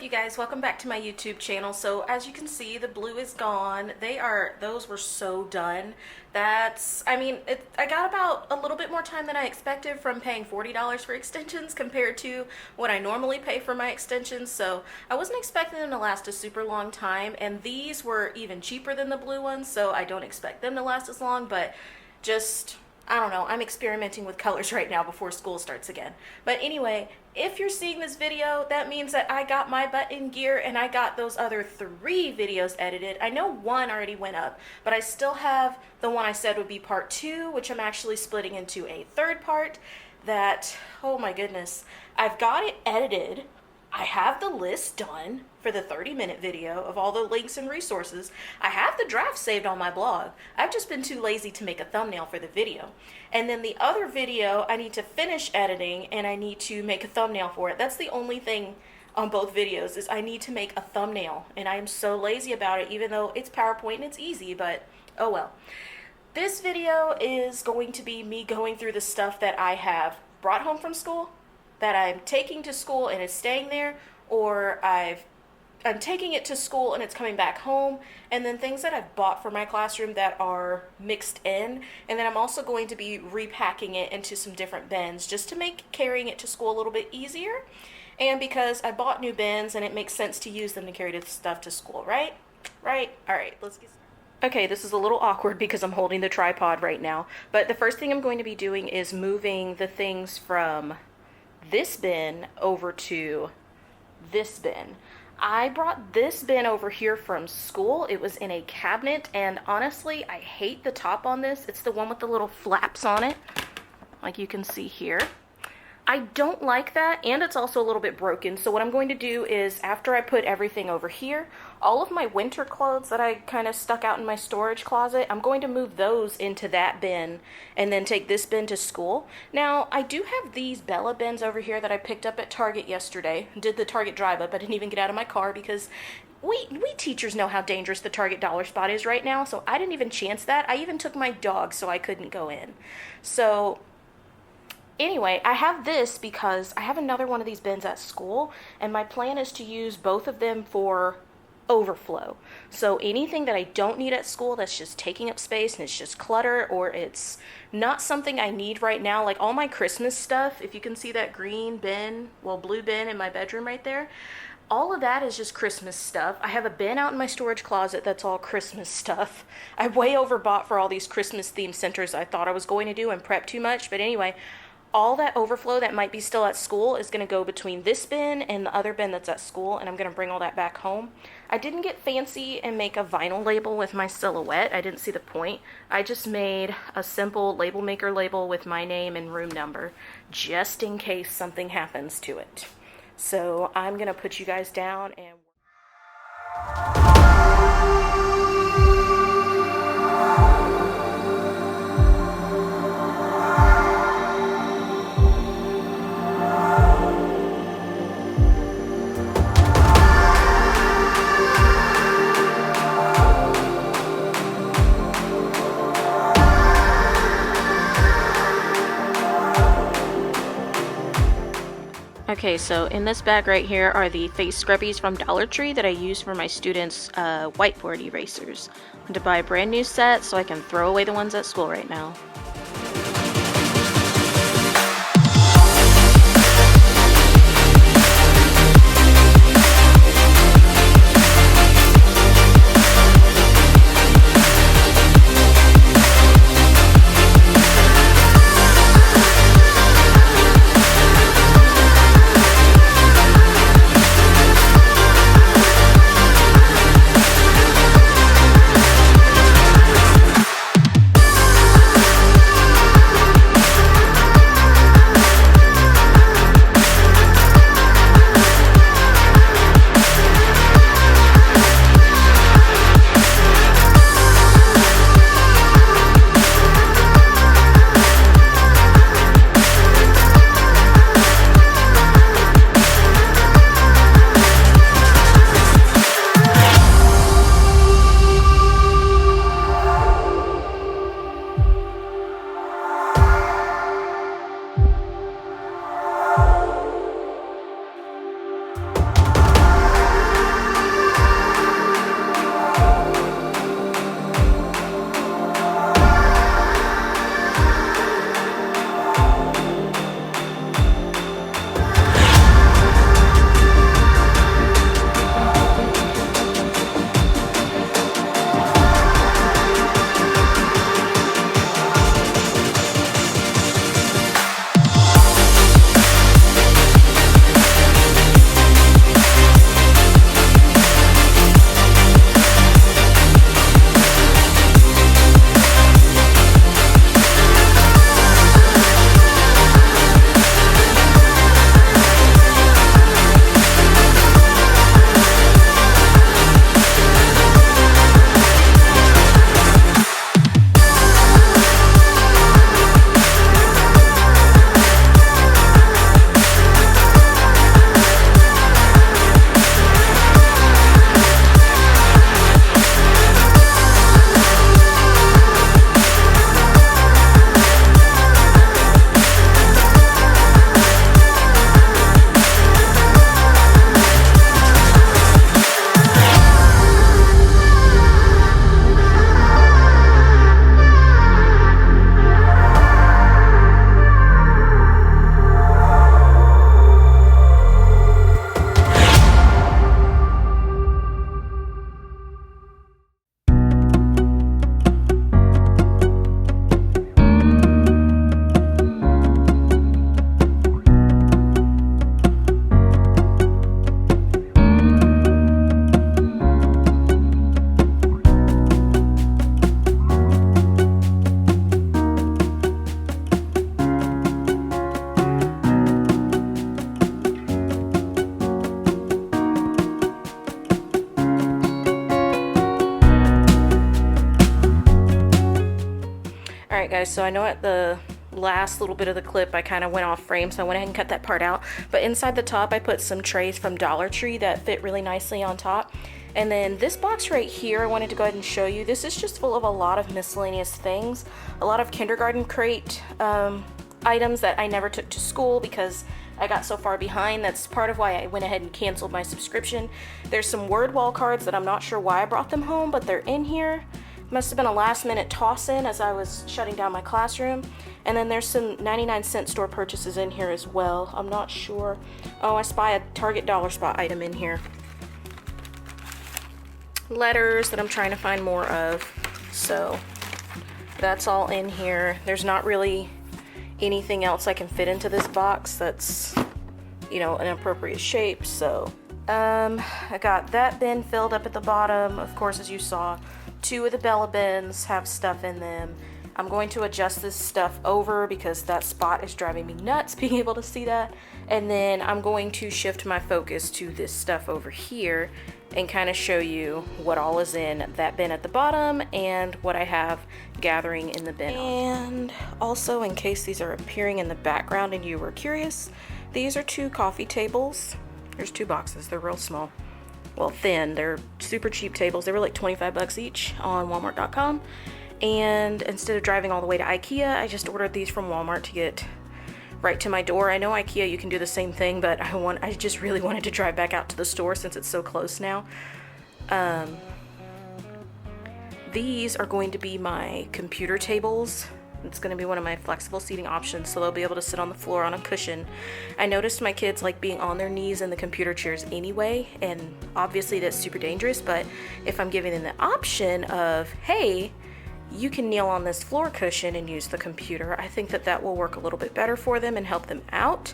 you guys? Welcome back to my YouTube channel. So as you can see, the blue is gone. Those were so done. I got about a little bit more time than I expected from paying $40 for extensions compared to what I normally pay for my extensions. So I wasn't expecting them to last a super long time, and these were even cheaper than the blue ones, so I don't expect them to last as long, but I don't know, I'm experimenting with colors right now before school starts again. But anyway, if you're seeing this video, that means that I got my butt in gear and I got those other 3 videos edited. I know one already went up, but I still have the one I said would be part 2, which I'm actually splitting into a 3rd part that, oh my goodness, I've got it edited. I have the list done for the 30-minute video of all the links and resources. I have the draft saved on my blog. I've just been too lazy to make a thumbnail for the video. And then the other video, I need to finish editing and I need to make a thumbnail for it. That's the only thing on both videos, is I need to make a thumbnail. And I am so lazy about it, even though it's PowerPoint and it's easy, but oh well. This video is going to be me going through the stuff that I have brought home from school, that I'm taking to school and it's staying there, or I'm taking it to school and it's coming back home, and then things that I've bought for my classroom that are mixed in, and then I'm also going to be repacking it into some different bins just to make carrying it to school a little bit easier, and because I bought new bins and it makes sense to use them to carry the stuff to school, right? Alright, let's get started. Okay, this is a little awkward because I'm holding the tripod right now, but the first thing I'm going to be doing is moving the things from this bin over to this bin. I brought this bin over here from school. It was in a cabinet, and honestly, I hate the top on this. It's the one with the little flaps on it, like you can see here. I don't like that, and it's also a little bit broken. So what I'm going to do is, after I put everything over here, all of my winter clothes that I kind of stuck out in my storage closet, I'm going to move those into that bin and then take this bin to school. Now, I do have these Bella bins over here that I picked up at Target yesterday. Did the Target drive up. I didn't even get out of my car because we teachers know how dangerous the Target dollar spot is right now, so I didn't even chance that. I even took my dog so I couldn't go in. So anyway, I have this because I have another one of these bins at school, and my plan is to use both of them for overflow. So anything that I don't need at school that's just taking up space and it's just clutter, or it's not something I need right now, like all my Christmas stuff, if you can see that green bin, well, blue bin in my bedroom right there, all of that is just Christmas stuff. I have a bin out in my storage closet that's all Christmas stuff. I way overbought for all these Christmas themed centers I thought I was going to do and prep too much, but anyway, all that overflow that might be still at school is going to go between this bin and the other bin that's at school, and I'm going to bring all that back home. I didn't get fancy and make a vinyl label with my silhouette. I didn't see the point. I just made a simple label maker label with my name and room number, just in case something happens to it. So I'm going to put you guys down and okay, so in this bag right here are the face scrubbies from Dollar Tree that I use for my students' whiteboard erasers. I'm going to buy a brand new set so I can throw away the ones at school right now. guys, so I know at the last little bit of the clip I kind of went off frame, so I went ahead and cut that part out. But inside the top I put some trays from Dollar Tree that fit really nicely on top. And then this box right here, I wanted to go ahead and show you. This is just full of a lot of miscellaneous things. A lot of kindergarten crate items that I never took to school because I got so far behind. That's part of why I went ahead and canceled my subscription. There's some word wall cards that I'm not sure why I brought them home, but they're in here. Must have been a last minute toss in as I was shutting down my classroom. And then there's some 99-cent store purchases in here as well. I'm not sure. Oh, I spy a Target Dollar Spot item in here. Letters that I'm trying to find more of. So that's all in here. There's not really anything else I can fit into this box that's, you know, an appropriate shape. So I got that bin filled up at the bottom. Of course, as you saw, 2 of the Bella bins have stuff in them. I'm going to adjust this stuff over because that spot is driving me nuts being able to see that. And then I'm going to shift my focus to this stuff over here and kind of show you what all is in that bin at the bottom and what I have gathering in the bin. And also, in case these are appearing in the background and you were curious, these are 2 coffee tables. There's 2 boxes. They're real small. Well, thin. They're super cheap tables. They were like 25 bucks each on walmart.com. And instead of driving all the way to IKEA, I just ordered these from Walmart to get right to my door. I know IKEA, you can do the same thing, but I just really wanted to drive back out to the store since it's so close now. These are going to be my computer tables. It's going to be one of my flexible seating options, so they'll be able to sit on the floor on a cushion. I noticed my kids like being on their knees in the computer chairs anyway, and obviously that's super dangerous, but if I'm giving them the option of, hey, you can kneel on this floor cushion and use the computer, I think that will work a little bit better for them and help them out.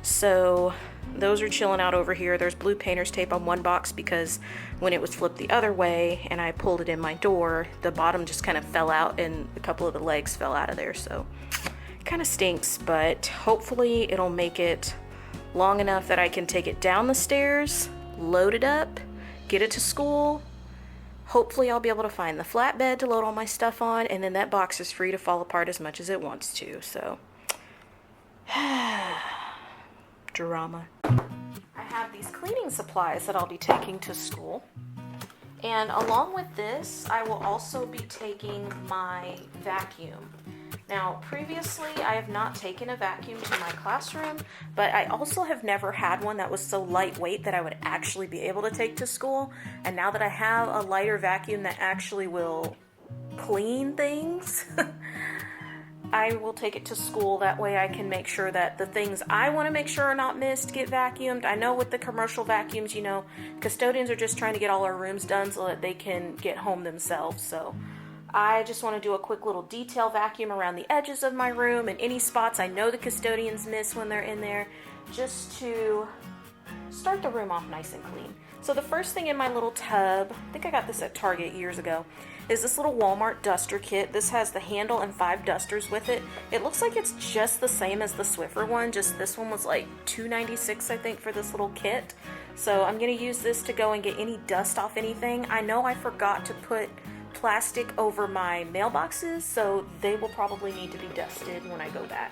So those are chilling out over here. There's blue painter's tape on one box because when it was flipped the other way and I pulled it in my door, the bottom just kind of fell out and a couple of the legs fell out of there. So it kind of stinks, but hopefully it'll make it long enough that I can take it down the stairs, load it up, get it to school. Hopefully I'll be able to find the flatbed to load all my stuff on, and then that box is free to fall apart as much as it wants to. So drama. I have these cleaning supplies that I'll be taking to school. And along with this, I will also be taking my vacuum. Now, previously, I have not taken a vacuum to my classroom, but I also have never had one that was so lightweight that I would actually be able to take to school. And now that I have a lighter vacuum that actually will clean things, I will take it to school. That way I can make sure that the things I want to make sure are not missed get vacuumed. I know with the commercial vacuums, you know, custodians are just trying to get all our rooms done so that they can get home themselves. So I just want to do a quick little detail vacuum around the edges of my room and any spots I know the custodians miss when they're in there, just to start the room off nice and clean. So the first thing in my little tub, I think I got this at Target years ago, is this little Walmart duster kit. This has the handle and 5 dusters with it. It looks like it's just the same as the Swiffer one, just this one was like $2.96 I think for this little kit. So I'm going to use this to go and get any dust off anything. I know I forgot to put plastic over my mailboxes, so they will probably need to be dusted when I go back.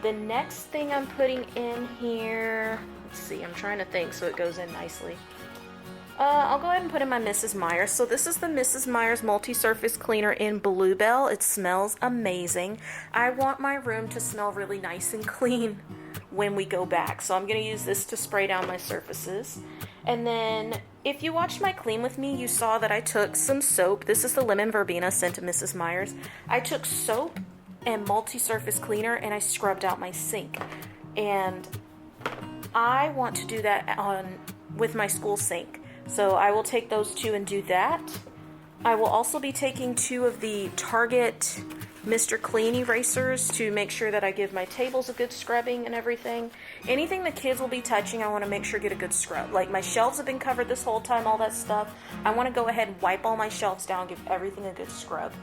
The next thing I'm putting in here, let's see, I'm trying to think so it goes in nicely. I'll go ahead and put in my Mrs. Meyer's. So this is the Mrs. Meyer's multi-surface cleaner in Bluebell. It smells amazing. I want my room to smell really nice and clean when we go back. So I'm going to use this to spray down my surfaces. And then if you watched my clean with me, you saw that I took some soap. This is the lemon verbena sent to Mrs. Meyer's. I took soap and multi-surface cleaner and I scrubbed out my sink. And I want to do that with my school sink. So I will take those 2 and do that. I will also be taking 2 of the Target Mr. Clean erasers to make sure that I give my tables a good scrubbing and everything. Anything the kids will be touching, I want to make sure get a good scrub. Like my shelves have been covered this whole time, all that stuff. I want to go ahead and wipe all my shelves down, give everything a good scrub.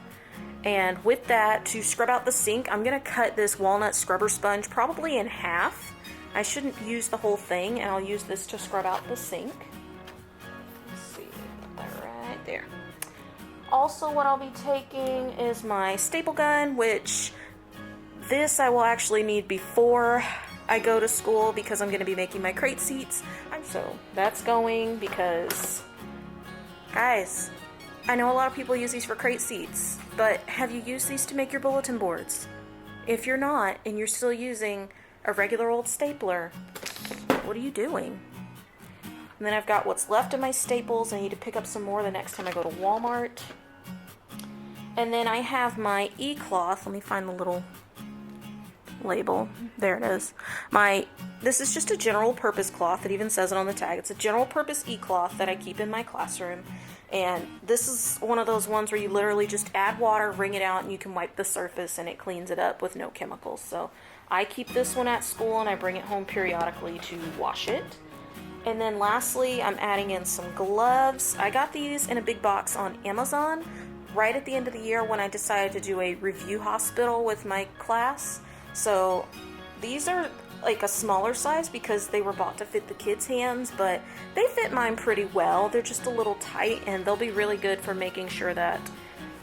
And with that, to scrub out the sink, I'm going to cut this walnut scrubber sponge probably in half. I shouldn't use the whole thing, and I'll use this to scrub out the sink. Let's see, put that right there. Also, what I'll be taking is my staple gun, which this I will actually need before I go to school because I'm going to be making my crate seats. So that's going because, guys, I know a lot of people use these for crate seats, but have you used these to make your bulletin boards? If you're not, and you're still using a regular old stapler, what are you doing? And then I've got what's left of my staples. I need to pick up some more the next time I go to Walmart. And then I have my e-cloth. Let me find the little label. There it is. This is just a general purpose cloth. It even says it on the tag. It's a general purpose e-cloth that I keep in my classroom. And this is one of those ones where you literally just add water, wring it out, and you can wipe the surface and it cleans it up with no chemicals. So I keep this one at school and I bring it home periodically to wash it. And then lastly, I'm adding in some gloves. I got these in a big box on Amazon right at the end of the year when I decided to do a review hospital with my class. So these are like a smaller size because they were bought to fit the kids' hands, but they fit mine pretty well. They're just a little tight and they'll be really good for making sure that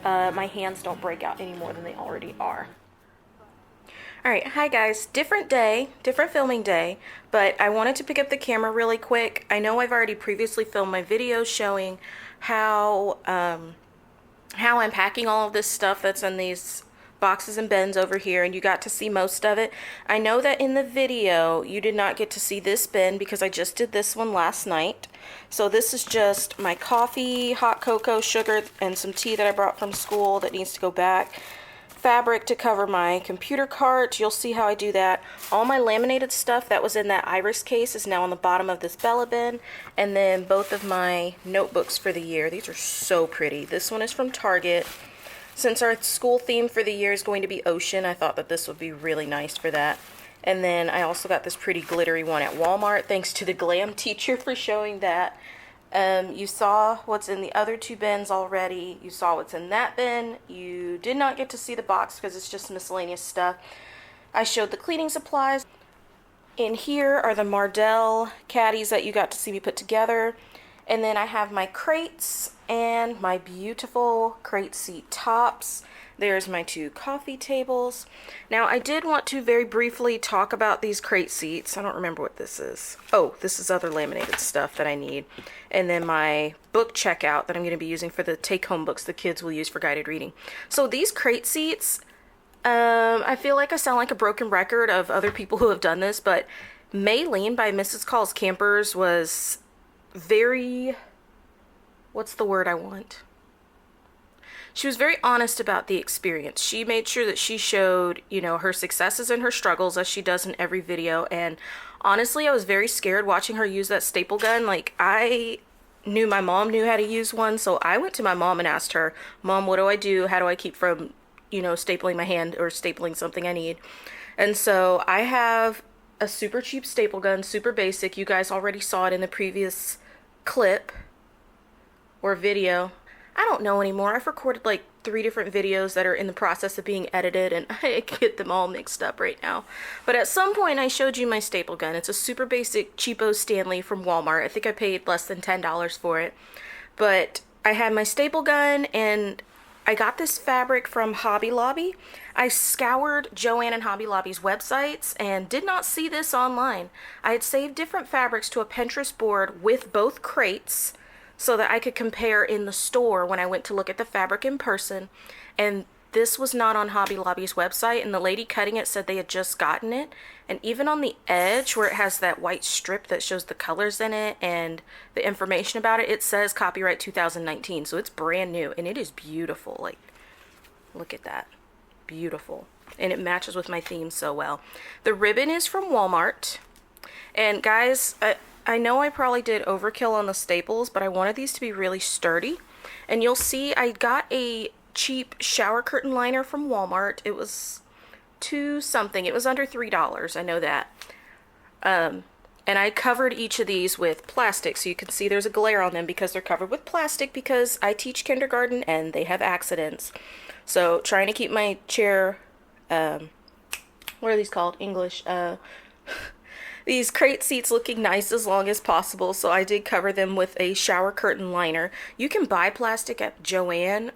my hands don't break out any more than they already are. Alright, hi guys, different day, different filming day, but I wanted to pick up the camera really quick. I know I've already previously filmed my video showing how I'm packing all of this stuff that's in these boxes and bins over here, and you got to see most of it. I know that in the video you did not get to see this bin because I just did this one last night. So this is just my coffee, hot cocoa, sugar, and some tea that I brought from school that needs to go back. Fabric to cover my computer cart. You'll see how I do that. All my laminated stuff that was in that iris case is now on the bottom of this Bella bin. And then both of my notebooks for the year. These are so pretty. This one is from Target. Since our school theme for the year is going to be ocean, I thought that this would be really nice for that. And then I also got this pretty glittery one at Walmart. Thanks to the glam teacher for showing that. You saw what's in the other two bins already. You saw what's in that bin. You did not get to see the box because it's just miscellaneous stuff. I showed the cleaning supplies. In here are the Mardell caddies that you got to see me put together. And then I have my crates and my beautiful crate seat tops. There's my two coffee tables. Now, I did want to very briefly talk about these crate seats. I don't remember what this is. Oh, this is other laminated stuff that I need. And then my book checkout that I'm going to be using for the take-home books the kids will use for guided reading. So these crate seats, I feel like I sound like a broken record of other people who have done this, but Maylene by Mrs. Calls Campers was very... what's the word I want? She was very honest about the experience. She made sure that she showed, you know, her successes and her struggles as she does in every video. And honestly, I was very scared watching her use that staple gun. Like, I knew my mom knew how to use one, so I went to my mom and asked her, Mom, what do I do? How do I keep from, you know, stapling my hand or stapling something I need? And so I have a super cheap staple gun, super basic. You guys already saw it in the previous clip or video. I don't know anymore. I've recorded like 3 different videos that are in the process of being edited and I get them all mixed up right now. But at some point I showed you my staple gun. It's a super basic cheapo Stanley from Walmart. I think I paid less than $10 for it. But I had my staple gun and I got this fabric from Hobby Lobby. I scoured Joann and Hobby Lobby's websites and did not see this online. I had saved different fabrics to a Pinterest board with both crates so that I could compare in the store when I went to look at the fabric in person. And this was not on Hobby Lobby's website, and the lady cutting it said they had just gotten it. And even on the edge where it has that white strip that shows the colors in it and the information about it, it says copyright 2019. So it's brand new and it is beautiful. Like, look at that. Beautiful. And it matches with my theme so well. The ribbon is from Walmart. And guys, I know I probably did overkill on the staples, but I wanted these to be really sturdy. And you'll see I got a cheap shower curtain liner from Walmart. It was $2 something. It was under $3. I know that. And I covered each of these with plastic, so you can see there's a glare on them because they're covered with plastic because I teach kindergarten and they have accidents. So trying to keep my chair, what are these called? English, these crate seats looking nice as long as possible, so I did cover them with a shower curtain liner. You can buy plastic at Joann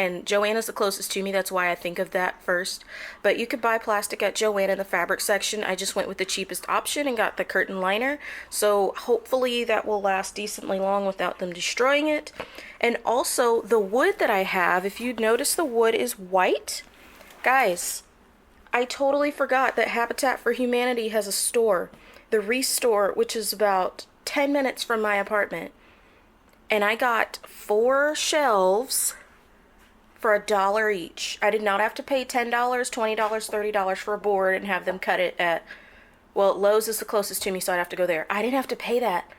and Joanna's the closest to me. That's why I think of that first. But you could buy plastic at Joanna in the fabric section. I just went with the cheapest option and got the curtain liner. So hopefully that will last decently long without them destroying it. And also the wood that I have, if you'd notice, the wood is white. Guys, I totally forgot that Habitat for Humanity has a store, the Restore, which is about 10 minutes from my apartment. And I got 4 shelves for $1 each. I did not have to pay $10, $20, $30 for a board and have them cut it at, well, Lowe's is the closest to me, so I'd have to go there. I didn't have to pay that.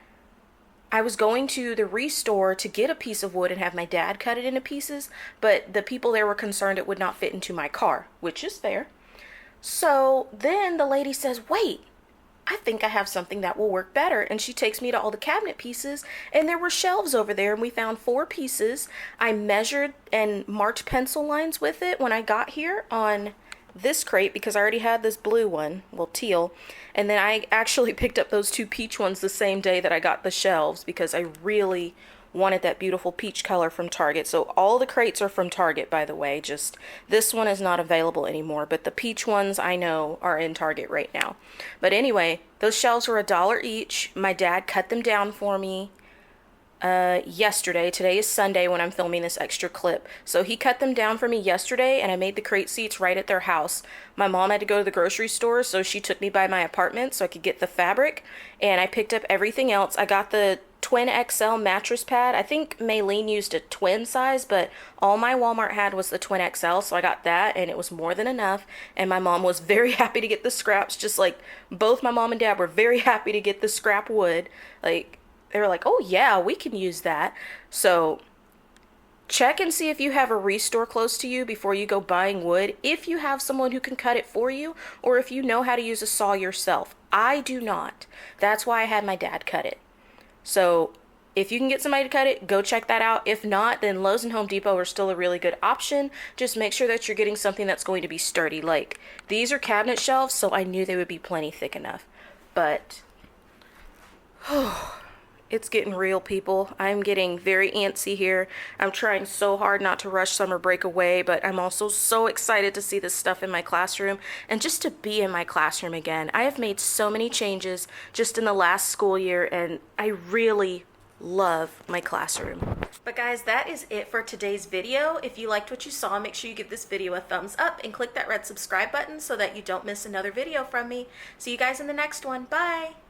I was going to the Restore to get a piece of wood and have my dad cut it into pieces, but the people there were concerned it would not fit into my car, which is fair. So then the lady says, wait, I think I have something that will work better. And she takes me to all the cabinet pieces, and there were shelves over there, and we found 4 pieces. I measured and marked pencil lines with it when I got here on this crate because I already had this blue one, well, teal. And then I actually picked up those 2 peach ones the same day that I got the shelves because I really wanted that beautiful peach color from Target. So all the crates are from Target, by the way. Just this one is not available anymore, but the peach ones I know are in Target right now. But anyway, those shelves were $1 each. My dad cut them down for me yesterday. Today is Sunday when I'm filming this extra clip. So he cut them down for me yesterday, and I made the crate seats right at their house. My mom had to go to the grocery store, so she took me by my apartment so I could get the fabric, and I picked up everything else. I got the twin XL mattress pad. I think Maylene used a twin size, but all my Walmart had was the twin XL, so I got that, and it was more than enough. And my mom was very happy to get the scraps, just like both my mom and dad were very happy to get the scrap wood. Like, they were like, oh yeah, we can use that. So check and see if you have a Restore close to you before you go buying wood, if you have someone who can cut it for you, or if you know how to use a saw yourself. I do not. That's why I had my dad cut it. So if you can get somebody to cut it, go check that out. If not, then Lowe's and Home Depot are still a really good option. Just make sure that you're getting something that's going to be sturdy. Like, these are cabinet shelves, so I knew they would be plenty thick enough. But it's getting real, people. I'm getting very antsy here. I'm trying so hard not to rush summer break away, but I'm also so excited to see this stuff in my classroom and just to be in my classroom again. I have made so many changes just in the last school year, and I really love my classroom. But guys, that is it for today's video. If you liked what you saw, make sure you give this video a thumbs up and click that red subscribe button so that you don't miss another video from me. See you guys in the next one. Bye!